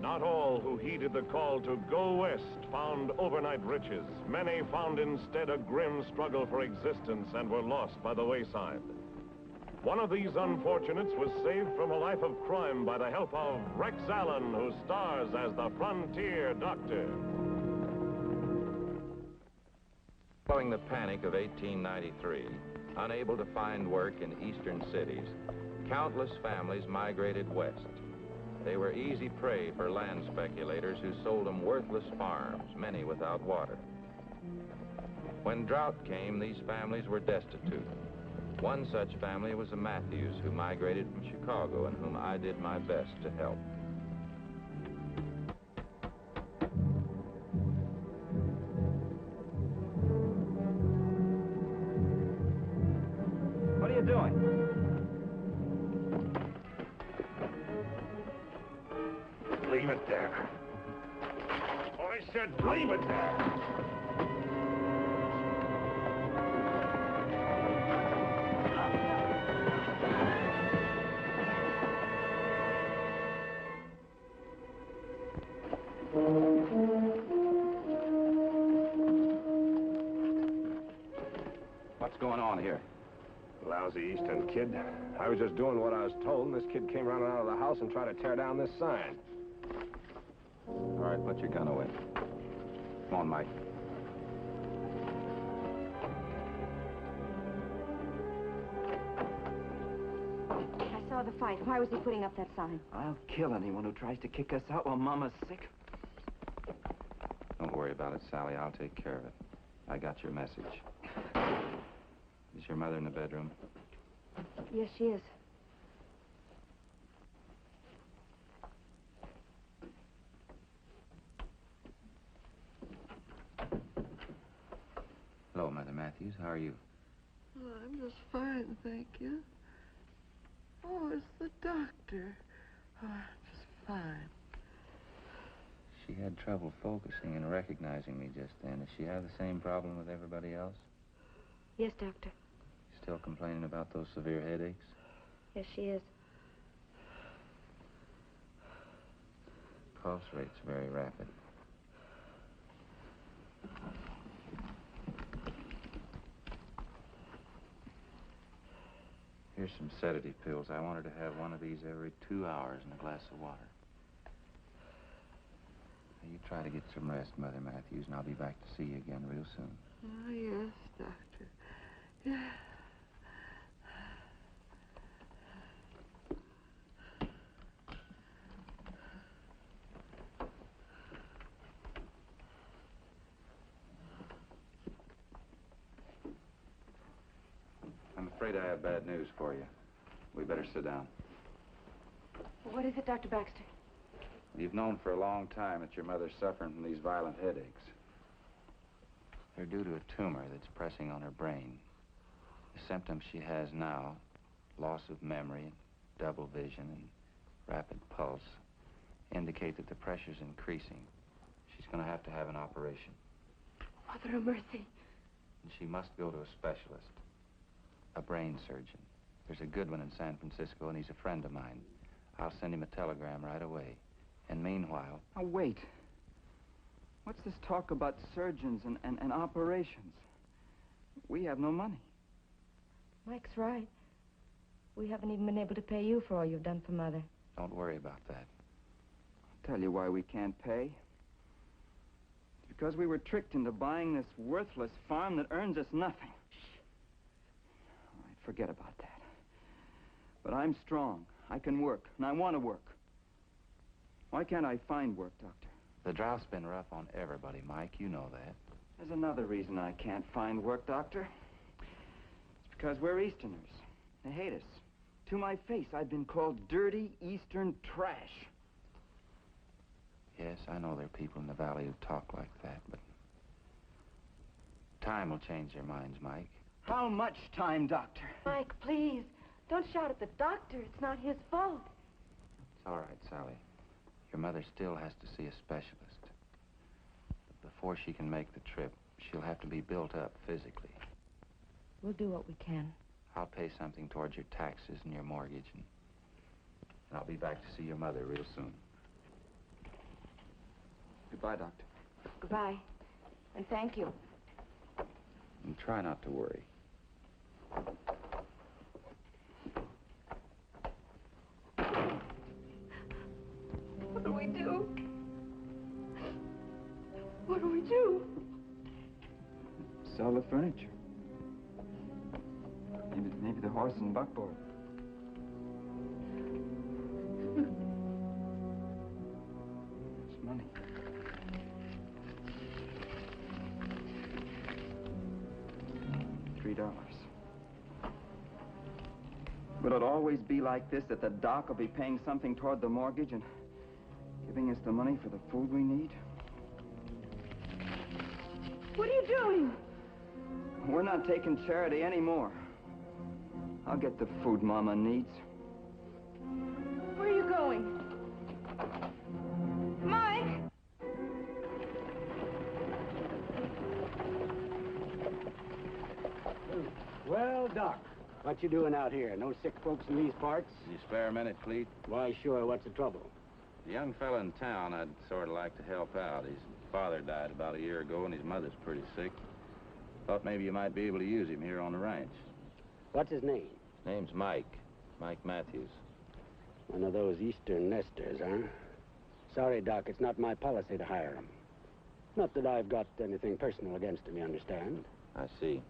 Not all who heeded the call to go west found overnight riches. Many found instead a grim struggle for existence and were lost by the wayside. One of these unfortunates was saved from a life of crime by the help of Rex Allen, who stars as the Frontier Doctor. Following the panic of 1893, unable to find work in eastern cities, countless families migrated west. They were easy prey for land speculators who sold them worthless farms, many without water. When drought came, these families were destitute. One such family was the Matthews, who migrated from Chicago and whom I did my best to help. What are you doing? Leave it there. I said leave it there. What's going on here? Lousy Eastern kid. I was just doing what I was told, and this kid came running out of the house and tried to tear down this sign. All right, put your gun away. Come on, Mike. I saw the fight. Why was he putting up that sign? I'll kill anyone who tries to kick us out while Mama's sick. Don't worry about it, Sally. I'll take care of it. I got your message. Is your mother in the bedroom? Yes, she is. Hello, Mother Matthews. How are you? Oh, I'm just fine, thank you. Oh, it's the doctor. Oh, I'm just fine. She had trouble focusing and recognizing me just then. Does she have the same problem with everybody else? Yes, doctor. Still complaining about those severe headaches? Yes, she is. Pulse rate's very rapid. Here's some sedative pills. I want her to have one of these every 2 hours in a glass of water. Now, you try to get some rest, Mother Matthews, and I'll be back to see you again real soon. Oh, yes, doctor. Yeah. I'm afraid I have bad news for you. We better sit down. What is it, Dr. Baxter? You've known for a long time that your mother's suffering from these violent headaches. They're due to a tumor that's pressing on her brain. The symptoms she has now, loss of memory, double vision, and rapid pulse, indicate that the pressure's increasing. She's going to have an operation. Mother of mercy. And she must go to a specialist, a brain surgeon. There's a good one in San Francisco, and he's a friend of mine. I'll send him a telegram right away. And meanwhile... Now, wait. What's this talk about surgeons and operations? We have no money. Mike's right. We haven't even been able to pay you for all you've done for Mother. Don't worry about that. I'll tell you why we can't pay. It's because we were tricked into buying this worthless farm that earns us nothing. All right, forget about that. But I'm strong. I can work, and I want to work. Why can't I find work, Doctor? The drought's been rough on everybody, Mike. You know that. There's another reason I can't find work, Doctor. It's because we're Easterners. They hate us. To my face, I've been called dirty Eastern trash. Yes, I know there are people in the valley who talk like that, but time will change their minds, Mike. How much time, Doctor? Mike, please. Don't shout at the doctor. It's not his fault. It's all right, Sally. Your mother still has to see a specialist. The Before she can make the trip, she'll have to be built up physically. We'll do what we can. I'll pay something towards your taxes and your mortgage, and I'll be back to see your mother real soon. Goodbye, Doctor. Goodbye. And thank you. And try not to worry. What do we do? What do we do? Sell the furniture. Maybe the horse and buckboard. It's money. $3. Will it always be like this, that the doc will be paying something toward the mortgage and giving us the money for the food we need? What are you doing? We're not taking charity anymore. I'll get the food Mama needs. Where are you going? Mike! Well, Doc, what you doing out here? No sick folks in these parts? You spare a minute, Cleet? Why, sure. What's the trouble? The young fella in town I'd sort of like to help out. His father died about a year ago, and his mother's pretty sick. Thought maybe you might be able to use him here on the ranch. What's his name? His name's Mike. Mike Matthews. One of those eastern nesters, huh? Sorry, Doc, it's not my policy to hire him. Not that I've got anything personal against him, you understand? I see.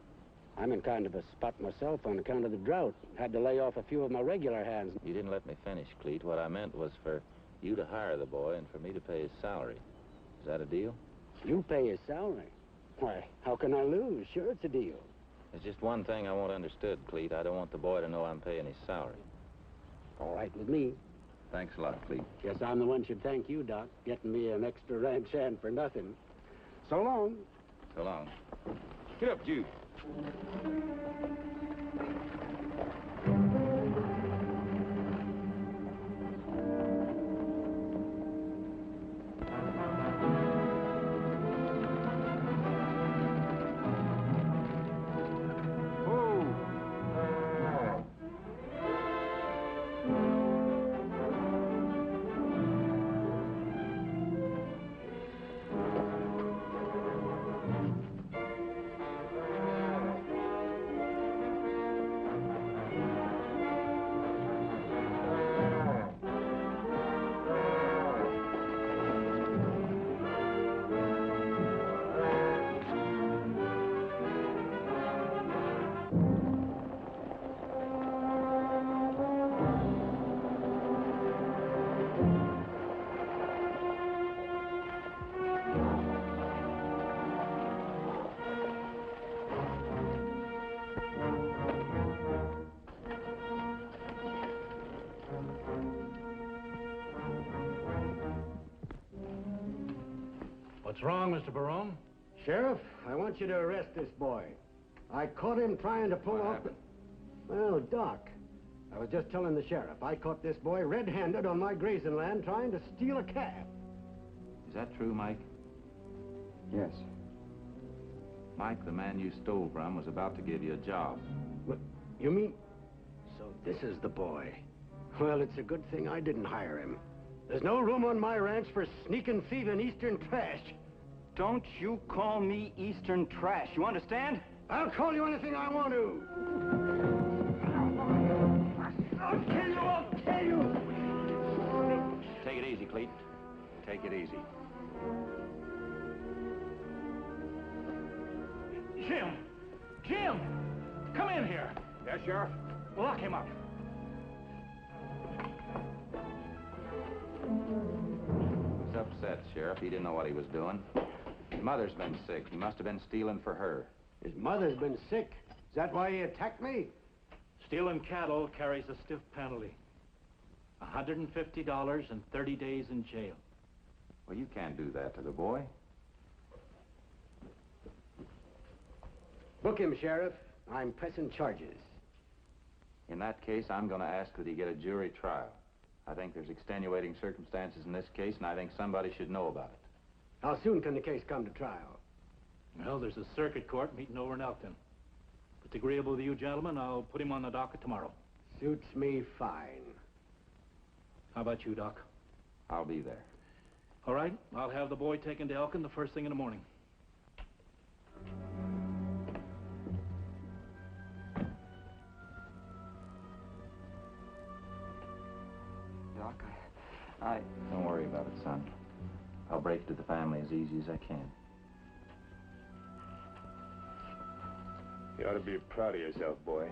I'm in kind of a spot myself on account of the drought. Had to lay off a few of my regular hands. You didn't let me finish, Cleet. What I meant was for you to hire the boy and for me to pay his salary. Is that a deal? You pay his salary? Why, how can I lose? Sure, it's a deal. There's just one thing I want understood, Cleet. I don't want the boy to know I'm paying his salary. All right with me. Thanks a lot, Cleet. Guess I'm the one should thank you, Doc, getting me an extra ranch hand for nothing. So long. So long. Get up, Jude. What's wrong, Mr. Barone? Sheriff, I want you to arrest this boy. I caught him trying to pull off the... Well, Doc, I was just telling the sheriff. I caught this boy red-handed on my grazing land trying to steal a calf. Is that true, Mike? Yes. Mike, the man you stole from, was about to give you a job. What? You mean... So this is the boy. Well, it's a good thing I didn't hire him. There's no room on my ranch for sneaking, thieving Eastern trash. Don't you call me Eastern trash, you understand? I'll call you anything I want to. I'll kill you, I'll kill you! Take it easy, Cleet. Take it easy. Jim! Jim! Come in here. Yes, Sheriff? Lock him up. He was upset, Sheriff. He didn't know what he was doing. His mother's been sick. He must have been stealing for her. His mother's been sick. Is that why he attacked me? Stealing cattle carries a stiff penalty. $150 and 30 days in jail. Well, you can't do that to the boy. Book him, Sheriff. I'm pressing charges. In that case, I'm going to ask that he get a jury trial. I think there's extenuating circumstances in this case, and I think somebody should know about it. How soon can the case come to trial? Well, there's a circuit court meeting over in Elkton. If it's agreeable with you gentlemen, I'll put him on the docket tomorrow. Suits me fine. How about you, Doc? I'll be there. All right, I'll have the boy taken to Elkton the first thing in the morning. Doc, Don't worry about it, son. I'll break it to the family as easy as I can. You ought to be proud of yourself, boy.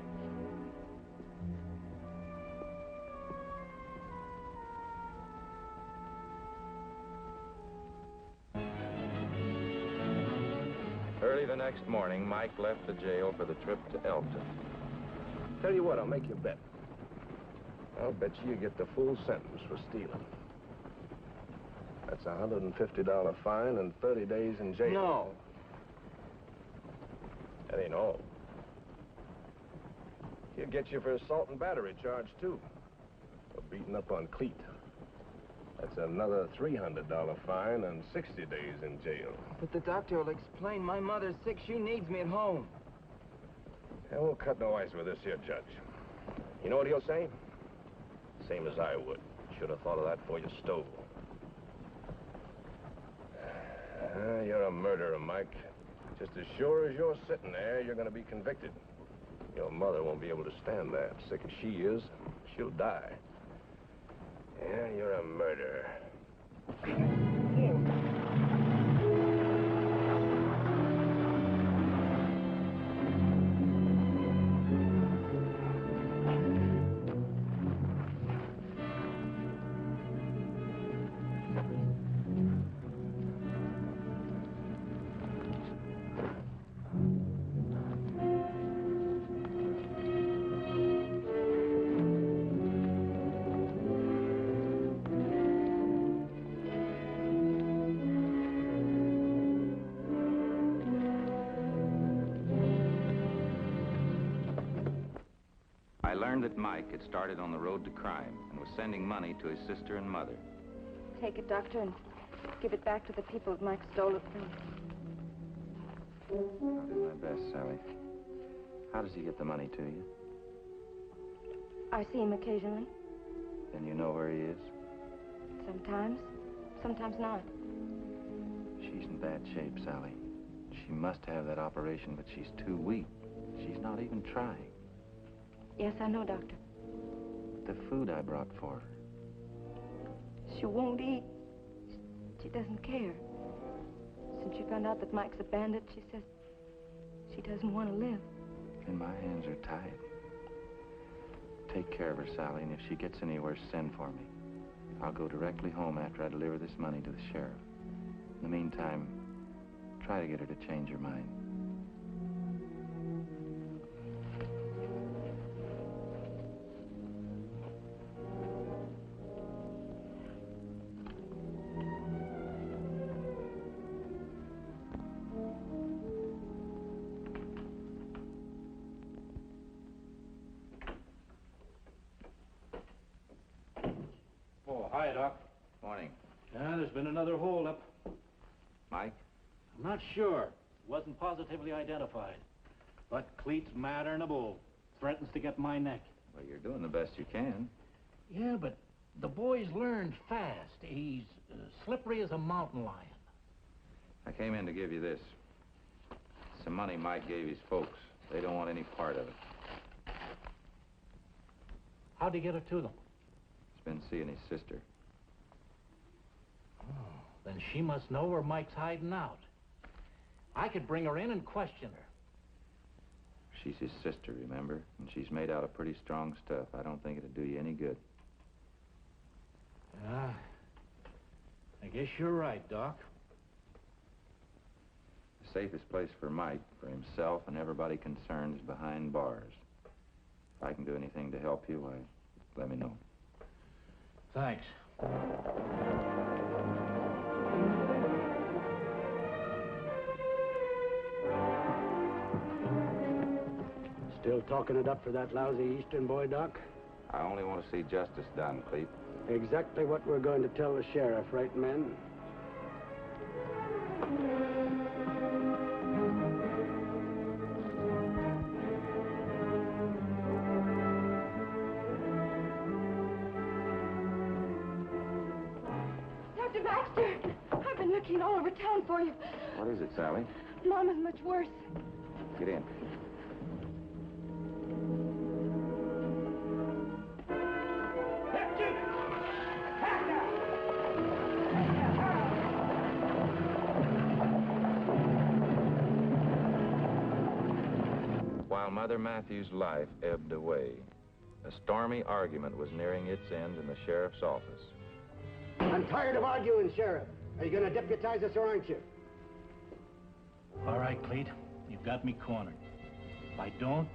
Early the next morning, Mike left the jail for the trip to Elkton. Tell you what, I'll make you a bet. I'll bet you get the full sentence for stealing. That's a $150 fine and 30 days in jail. No. That ain't all. He'll get you for assault and battery charge, too. For beating up on Cleet. That's another $300 fine and 60 days in jail. But the doctor will explain. My mother's sick. She needs me at home. I won't cut no ice with this here judge. You know what he'll say? Same as I would. Should have thought of that before you stole. You're a murderer, Mike. Just as sure as you're sitting there, you're going to be convicted. Your mother won't be able to stand that. Sick as she is, she'll die. Yeah, you're a murderer. I learned that Mike had started on the road to crime and was sending money to his sister and mother. Take it, Doctor, and give it back to the people that Mike stole it from. I'll do my best, Sally. How does he get the money to you? I see him occasionally. Then you know where he is? Sometimes. Sometimes not. She's in bad shape, Sally. She must have that operation, but she's too weak. She's not even trying. Yes, I know, Doctor. The food I brought for her. She won't eat. She doesn't care. Since she found out that Mike's a bandit, she says she doesn't want to live. And my hands are tied. Take care of her, Sally, and if she gets any worse, send for me. I'll go directly home after I deliver this money to the sheriff. In the meantime, try to get her to change her mind. Oh, hi, Doc. Morning. Yeah, there's been another holdup. Mike? I'm not sure. Wasn't positively identified. But Cleet's madder than a bull. Threatens to get my neck. Well, you're doing the best you can. Yeah, but the boy's learned fast. He's slippery as a mountain lion. I came in to give you this. Some money Mike gave his folks. They don't want any part of it. How'd he get it to them? He's been seeing his sister. Oh, then she must know where Mike's hiding out. I could bring her in and question her. She's his sister, remember? And she's made out of pretty strong stuff. I don't think it'd do you any good. Yeah, I guess you're right, Doc. The safest place for Mike, for himself and everybody concerned, is behind bars. If I can do anything to help you, why, let me know. Thanks. Still talking it up for that lousy Eastern boy, Doc? I only want to see justice done, Clete. Exactly what we're going to tell the sheriff, right, men? Baxter! I've been looking all over town for you. What is it, Sally? Mama's much worse. Get in. While Mother Matthews' life ebbed away, a stormy argument was nearing its end in the sheriff's office. I'm tired of arguing, Sheriff. Are you going to deputize us or aren't you? All right, Cleet. You've got me cornered. If I don't,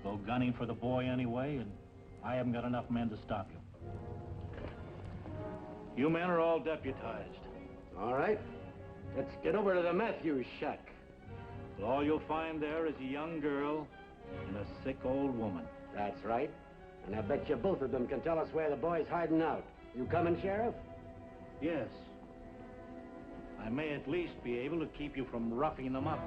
you'll go gunning for the boy anyway, and I haven't got enough men to stop you. You men are all deputized. All right. Let's get over to the Matthews shack. Well, all you'll find there is a young girl and a sick old woman. That's right. And I bet you both of them can tell us where the boy's hiding out. You coming, Sheriff? Yes. I may at least be able to keep you from roughing them up.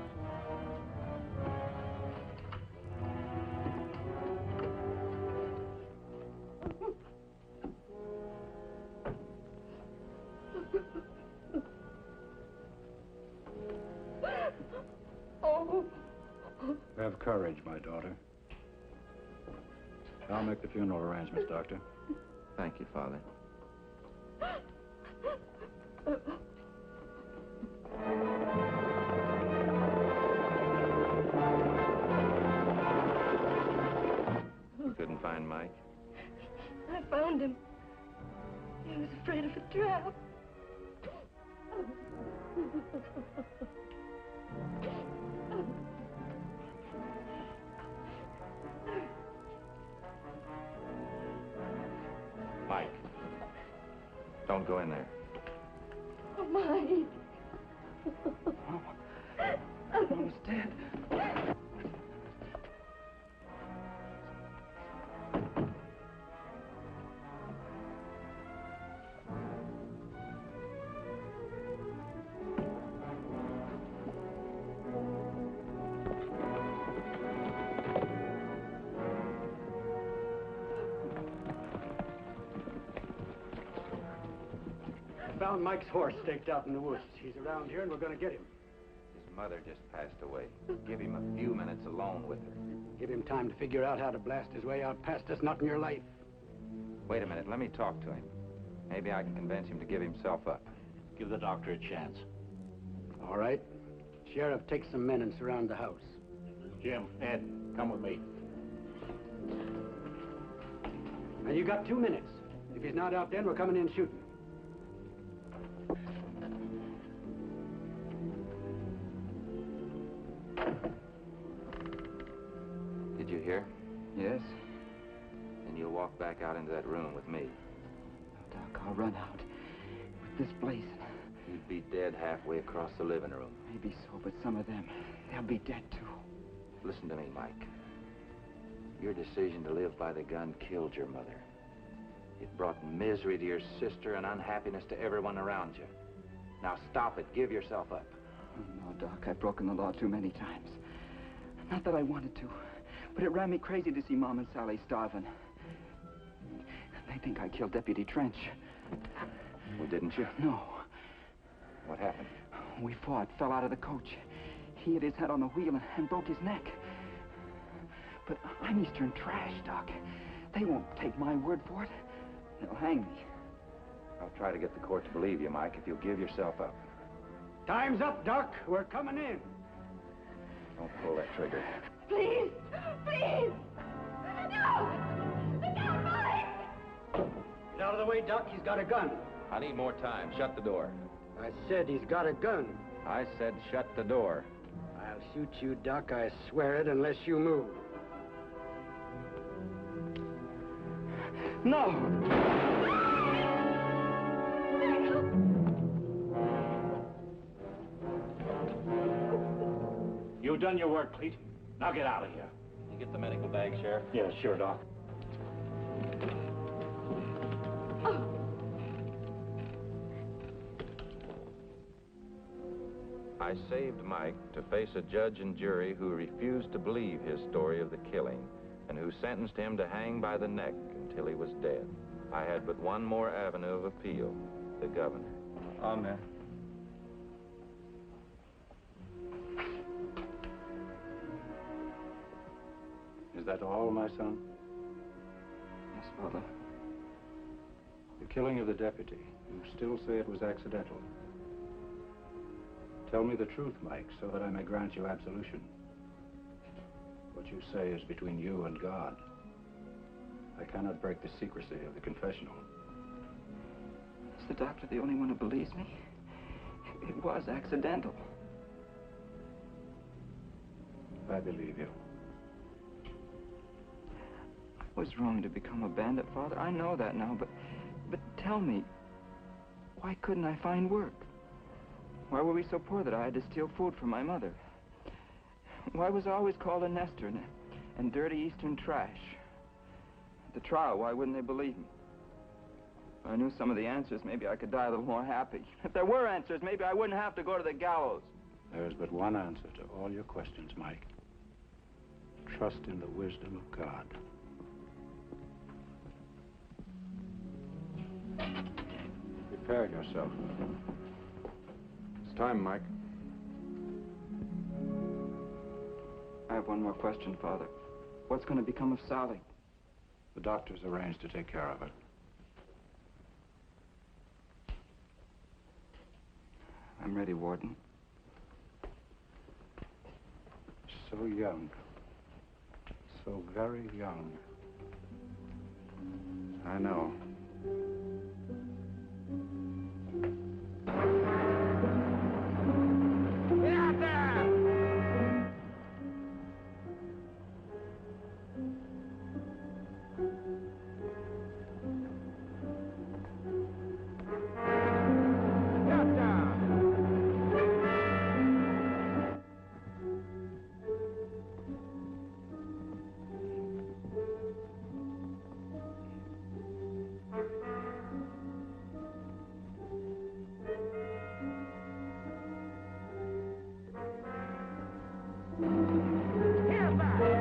Oh. Have courage, my daughter. I'll make the funeral arrangements, Doctor. Thank you, Father. You couldn't find Mike? I found him. He was afraid of a trap. Mike, don't go in there. Oh, Mike. Mama's dead. Found Mike's horse staked out in the woods. He's around here and we're going to get him. His mother just passed away. Give him a few minutes alone with her. Give him time to figure out how to blast his way out past us, not in your life. Wait a minute, let me talk to him. Maybe I can convince him to give himself up. Give the doctor a chance. All right. Sheriff, take some men and surround the house. Jim, Ed, come with me. And you got 2 minutes. If he's not out then, we're coming in shooting. Did you hear? Yes? Then you'll walk back out into that room with me. Doc, I'll run out. With this blazing. You'd be dead halfway across the living room. Maybe so, but some of them, they'll be dead too. Listen to me, Mike. Your decision to live by the gun killed your mother. It brought misery to your sister and unhappiness to everyone around you. Now stop it. Give yourself up. Oh, no, Doc. I've broken the law too many times. Not that I wanted to, but it ran me crazy to see Mom and Sally starving. They think I killed Deputy Trench. Well, didn't you? No. What happened? We fought, fell out of the coach. He hit his head on the wheel and broke his neck. But I'm Eastern trash, Doc. They won't take my word for it. They'll hang me. I'll try to get the court to believe you, Mike, if you'll give yourself up. Time's up, Doc. We're coming in. Don't pull that trigger. Please! Please! No! No, Mike! Get out of the way, Doc. He's got a gun. I need more time. Shut the door. I said he's got a gun. I said shut the door. I'll shoot you, Doc. I swear it, unless you move. No! You've done your work, Cleet. Now get out of here. You get the medical bag, Sheriff? Yeah, sure, Doc. I saved Mike to face a judge and jury who refused to believe his story of the killing and who sentenced him to hang by the neck until he was dead. I had but one more avenue of appeal, the governor. Amen. Is that all, my son? Yes, Father. The killing of the deputy. You still say it was accidental. Tell me the truth, Mike, so that I may grant you absolution. What you say is between you and God. I cannot break the secrecy of the confessional. Is the doctor the only one who believes me? It was accidental. I believe you. I was wrong to become a bandit, Father. I know that now, but tell me, why couldn't I find work? Why were we so poor that I had to steal food from my mother? Why was I always called a nester and dirty Eastern trash? At the trial, why wouldn't they believe me? If I knew some of the answers, maybe I could die a little more happy. If there were answers, maybe I wouldn't have to go to the gallows. There is but one answer to all your questions, Mike. Trust in the wisdom of God. Prepare yourself. It's time, Mike. I have one more question, Father. What's going to become of Sally? The doctors arranged to take care of her. I'm ready, Warden. So young. So very young. I know. Get out there! Get down! Get back!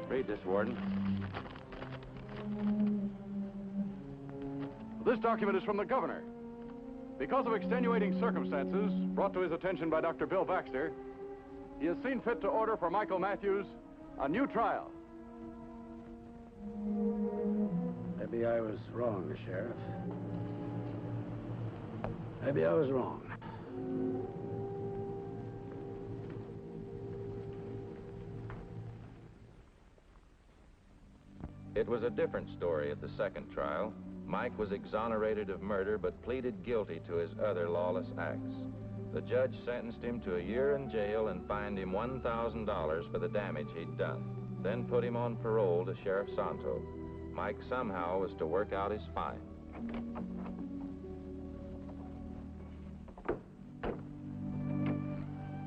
Read this, Warden. This document is from the governor. Because of extenuating circumstances brought to his attention by Dr. Bill Baxter, he has seen fit to order for Michael Matthews a new trial. Maybe I was wrong, Sheriff. Maybe I was wrong. It was a different story at the second trial. Mike was exonerated of murder but pleaded guilty to his other lawless acts. The judge sentenced him to a year in jail and fined him $1,000 for the damage he'd done, then put him on parole to Sheriff Santo. Mike somehow was to work out his fine.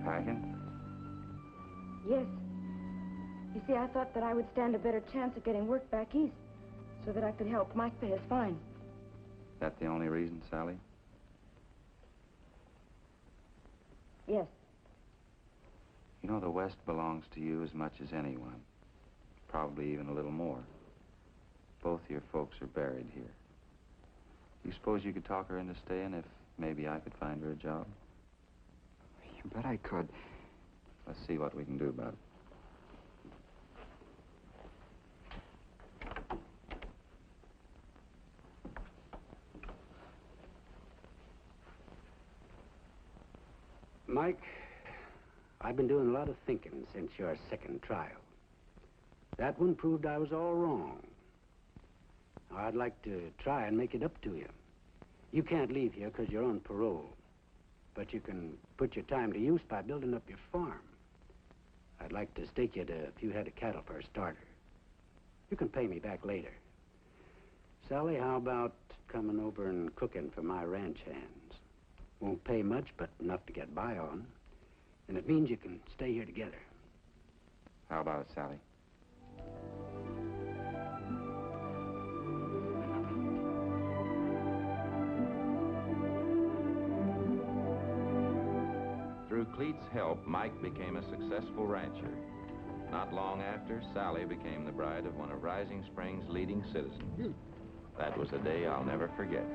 Packing? Yes. You see, I thought that I would stand a better chance of getting work back east so that I could help Mike pay his fine. That the only reason, Sally? Yes. You know, the West belongs to you as much as anyone. Probably even a little more. Both your folks are buried here. You suppose you could talk her into staying if maybe I could find her a job? You bet I could. Let's see what we can do about it. Mike, I've been doing a lot of thinking since your second trial. That one proved I was all wrong. Now, I'd like to try and make it up to you. You can't leave here because you're on parole, but you can put your time to use by building up your farm. I'd like to stake you to a few head of cattle for a starter. You can pay me back later. Sally, how about coming over and cooking for my ranch hands? Won't pay much, but enough to get by on. And it means you can stay here together. How about it, Sally? Through Cleet's help, Mike became a successful rancher. Not long after, Sally became the bride of one of Rising Springs' leading citizens. That was a day I'll never forget.